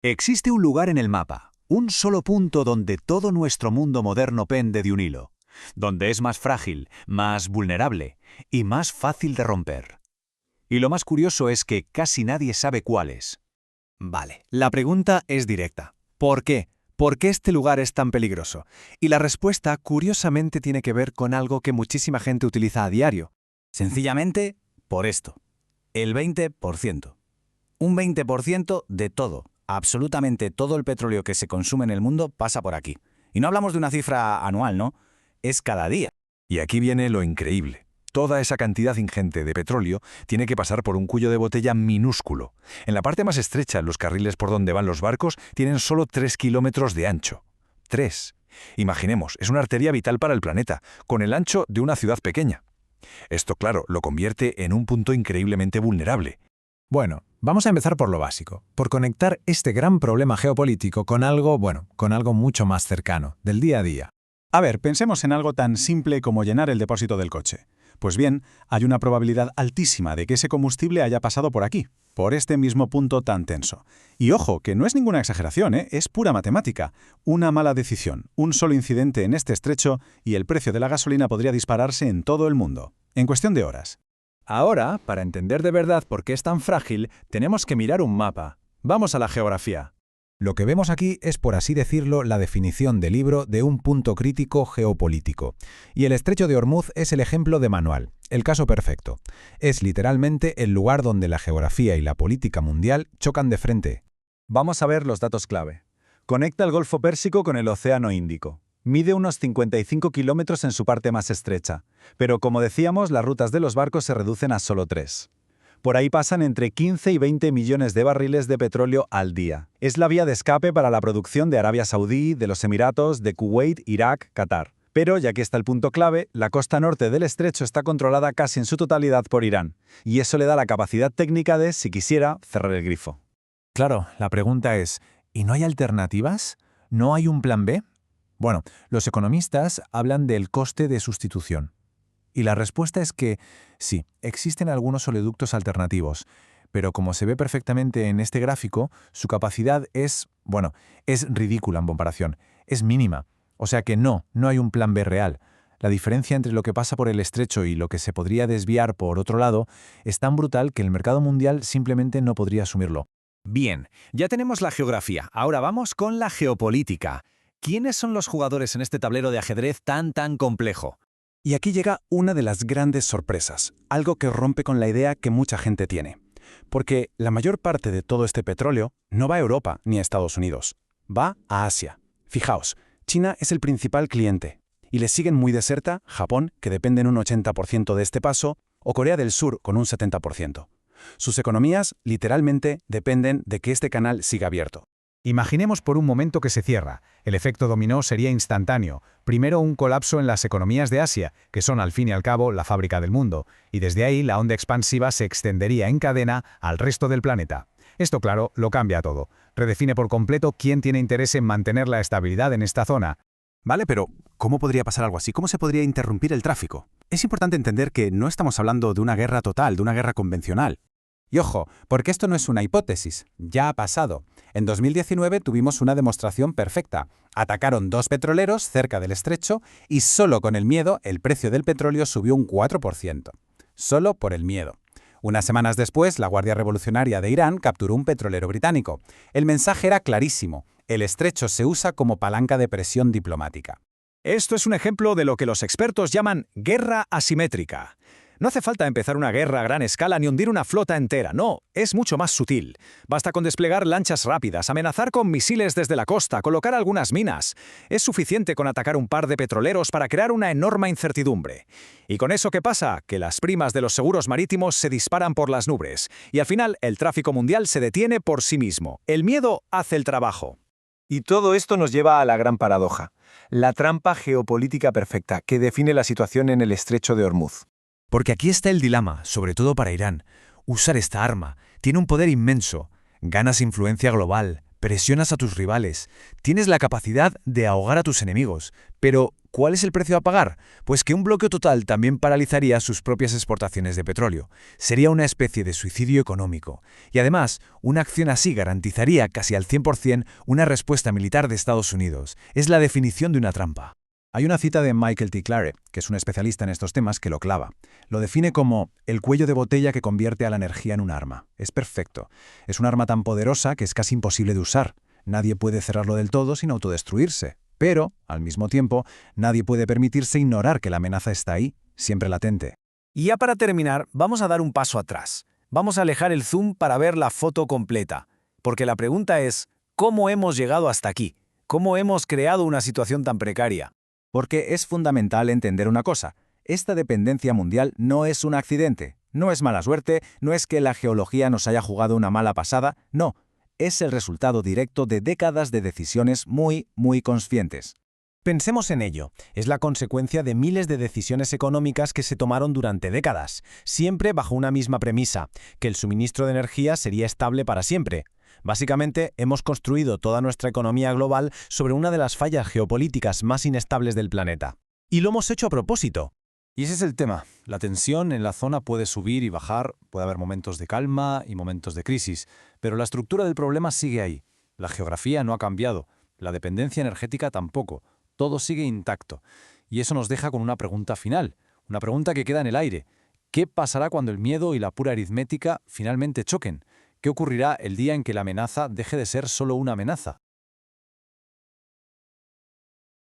Existe un lugar en el mapa, un solo punto donde todo nuestro mundo moderno pende de un hilo, donde es más frágil, más vulnerable y más fácil de romper. Y lo más curioso es que casi nadie sabe cuál es. Vale, la pregunta es directa. ¿Por qué? ¿Por qué este lugar es tan peligroso? Y la respuesta, curiosamente, tiene que ver con algo que muchísima gente utiliza a diario. Sencillamente, por esto. El 20%. Un 20% de todo, absolutamente todo el petróleo que se consume en el mundo pasa por aquí. Y no hablamos de una cifra anual, ¿no? Es cada día. Y aquí viene lo increíble. Toda esa cantidad ingente de petróleo tiene que pasar por un cuello de botella minúsculo. En la parte más estrecha, los carriles por donde van los barcos tienen solo 3 kilómetros de ancho. 3. Imaginemos, es una arteria vital para el planeta, con el ancho de una ciudad pequeña. Esto, claro, lo convierte en un punto increíblemente vulnerable. Bueno, vamos a empezar por lo básico, por conectar este gran problema geopolítico con algo, con algo mucho más cercano, del día a día. A ver, pensemos en algo tan simple como llenar el depósito del coche. Pues bien, hay una probabilidad altísima de que ese combustible haya pasado por aquí, por este mismo punto tan tenso. Y ojo, que no es ninguna exageración, es pura matemática. Una mala decisión, un solo incidente en este estrecho y el precio de la gasolina podría dispararse en todo el mundo, en cuestión de horas. Ahora, para entender de verdad por qué es tan frágil, tenemos que mirar un mapa. Vamos a la geografía. Lo que vemos aquí es, por así decirlo, la definición de libro de un punto crítico geopolítico. Y el estrecho de Hormuz es el ejemplo de manual, el caso perfecto. Es literalmente el lugar donde la geografía y la política mundial chocan de frente. Vamos a ver los datos clave. Conecta el Golfo Pérsico con el Océano Índico. Mide unos 55 kilómetros en su parte más estrecha, pero como decíamos, las rutas de los barcos se reducen a solo 3. Por ahí pasan entre 15 y 20 millones de barriles de petróleo al día. Es la vía de escape para la producción de Arabia Saudí, de los Emiratos, de Kuwait, Irak, Qatar. Pero, ya que está el punto clave, la costa norte del estrecho está controlada casi en su totalidad por Irán, y eso le da la capacidad técnica de, si quisiera, cerrar el grifo. Claro, la pregunta es, ¿y no hay alternativas? ¿No hay un plan B? Bueno, los economistas hablan del coste de sustitución. Y la respuesta es que sí, existen algunos oleoductos alternativos, pero como se ve perfectamente en este gráfico, su capacidad es ridícula en comparación, es mínima. O sea que no hay un plan B real. La diferencia entre lo que pasa por el estrecho y lo que se podría desviar por otro lado es tan brutal que el mercado mundial simplemente no podría asumirlo. Bien, ya tenemos la geografía, ahora vamos con la geopolítica. ¿Quiénes son los jugadores en este tablero de ajedrez tan complejo? Y aquí llega una de las grandes sorpresas, algo que rompe con la idea que mucha gente tiene. Porque la mayor parte de todo este petróleo no va a Europa ni a Estados Unidos, va a Asia. Fijaos, China es el principal cliente, y le siguen muy de cerca Japón, que depende en un 80% de este paso, o Corea del Sur, con un 70%. Sus economías, literalmente, dependen de que este canal siga abierto. Imaginemos por un momento que se cierra. El efecto dominó sería instantáneo. Primero un colapso en las economías de Asia, que son al fin y al cabo la fábrica del mundo, y desde ahí la onda expansiva se extendería en cadena al resto del planeta. Esto, claro, lo cambia todo. Redefine por completo quién tiene interés en mantener la estabilidad en esta zona. Vale, pero ¿cómo podría pasar algo así? ¿Cómo se podría interrumpir el tráfico? Es importante entender que no estamos hablando de una guerra total, de una guerra convencional. Y ojo, porque esto no es una hipótesis, ya ha pasado. En 2019 tuvimos una demostración perfecta. Atacaron 2 petroleros cerca del estrecho y solo con el miedo el precio del petróleo subió un 4%. Solo por el miedo. Unas semanas después, la Guardia Revolucionaria de Irán capturó un petrolero británico. El mensaje era clarísimo. El estrecho se usa como palanca de presión diplomática. Esto es un ejemplo de lo que los expertos llaman guerra asimétrica. No hace falta empezar una guerra a gran escala ni hundir una flota entera, no, es mucho más sutil. Basta con desplegar lanchas rápidas, amenazar con misiles desde la costa, colocar algunas minas. Es suficiente con atacar un par de petroleros para crear una enorme incertidumbre. ¿Y con eso qué pasa? Que las primas de los seguros marítimos se disparan por las nubes, y al final el tráfico mundial se detiene por sí mismo. El miedo hace el trabajo. Y todo esto nos lleva a la gran paradoja, la trampa geopolítica perfecta que define la situación en el estrecho de Hormuz. Porque aquí está el dilema, sobre todo para Irán. Usar esta arma tiene un poder inmenso. Ganas influencia global, presionas a tus rivales, tienes la capacidad de ahogar a tus enemigos. Pero, ¿cuál es el precio a pagar? Pues que un bloqueo total también paralizaría sus propias exportaciones de petróleo. Sería una especie de suicidio económico. Y además, una acción así garantizaría casi al 100% una respuesta militar de Estados Unidos. Es la definición de una trampa. Hay una cita de Michael T. Clare, que es un especialista en estos temas, que lo clava. Lo define como el cuello de botella que convierte a la energía en un arma. Es perfecto. Es un arma tan poderosa que es casi imposible de usar. Nadie puede cerrarlo del todo sin autodestruirse. Pero, al mismo tiempo, nadie puede permitirse ignorar que la amenaza está ahí, siempre latente. Y ya para terminar, vamos a dar un paso atrás. Vamos a alejar el zoom para ver la foto completa. Porque la pregunta es, ¿cómo hemos llegado hasta aquí? ¿Cómo hemos creado una situación tan precaria? Porque es fundamental entender una cosa. Esta dependencia mundial no es un accidente, no es mala suerte, no es que la geología nos haya jugado una mala pasada, no. Es el resultado directo de décadas de decisiones muy conscientes. Pensemos en ello. Es la consecuencia de miles de decisiones económicas que se tomaron durante décadas, siempre bajo una misma premisa, que el suministro de energía sería estable para siempre. Básicamente, hemos construido toda nuestra economía global sobre una de las fallas geopolíticas más inestables del planeta. Y lo hemos hecho a propósito. Y ese es el tema. La tensión en la zona puede subir y bajar, puede haber momentos de calma y momentos de crisis, pero la estructura del problema sigue ahí. La geografía no ha cambiado, la dependencia energética tampoco, todo sigue intacto. Y eso nos deja con una pregunta final, una pregunta que queda en el aire. ¿Qué pasará cuando el miedo y la pura aritmética finalmente choquen? ¿Qué ocurrirá el día en que la amenaza deje de ser solo una amenaza?